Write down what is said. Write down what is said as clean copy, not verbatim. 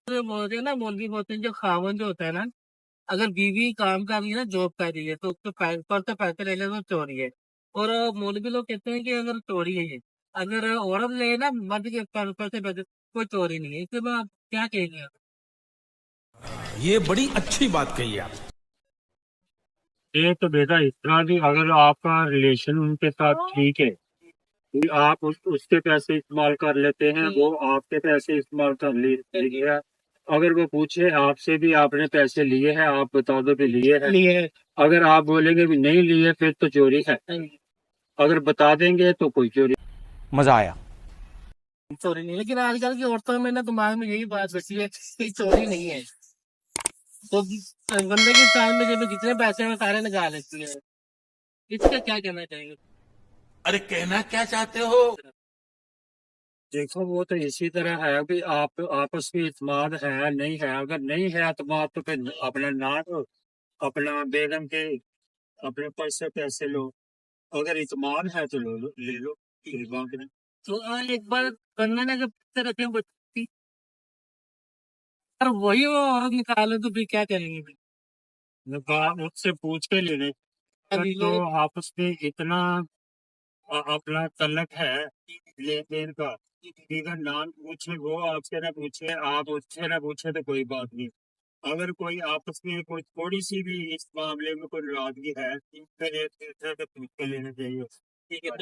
तो बोलते हैं ना, मौलवी बोलते हैं जो खावन जो होता है ना, अगर बीवी काम कर रही है ना, जॉब कर रही है, तो उसके पर से पैसे ले ले तो चोरी है। और मौलवी लोग कहते हैं कि अगर चोरी है ये, अगर औरत ले ना मर्द के पर से पैसे, कोई चोरी नहीं है। इसके बाद आप क्या कहेंगे आप? ये बड़ी अच्छी बात कही आप। ये तो बेटा इस तरह भी, अगर आपका रिलेशन उनके साथ ठीक है, कि आप उसके पैसे इस्तेमाल कर लेते हैं, वो आपके पैसे इस्तेमाल कर लिए है। अगर वो पूछे आपसे भी आपने पैसे लिए हैं, आप बता दो भी लिए हैं। लिए है। अगर आप बोलेंगे भी नहीं लिए, फिर तो चोरी है। अगर बता देंगे तो कोई चोरी। मजा आया। चोरी नहीं, लेकिन आजकल की औरतों में ना दिमाग में यही बात बची है कि चोरी नहीं है। तो बंदे के टाइम में जब जितने पैसे हैं वो सारे निकाल लेती है। इसका क्या कहना चाहेंगे? अरे कहना क्या चाहते हो? देखो वो तो इसी तरह है कि आप आपस में इत्मीनान है नहीं है। अगर नहीं है इत्मीनान तो फिर अपना ना दो, अपना बेगम के अपने पास से पैसे लो। अगर इत्मीनान है तो ले लो, कोई बात नहीं। तो एक बार करना ना, जब रखे बच्ची, और वही वो औरत निकाले तो फिर क्या करेंगे फिर? उससे पूछ के लेने का अभी तो ये आपस में इतना अपना तल्लक है लेन देन का, कि अगर नाम पूछे वो आपसे ना पूछे, आप उससे ना पूछे तो कोई बात नहीं। अगर कोई आपस में कोई थोड़ी सी भी इस मामले में कोई नाराजगी है, फिर एक दूसरे से पूछ के लेना चाहिए। ठीक है।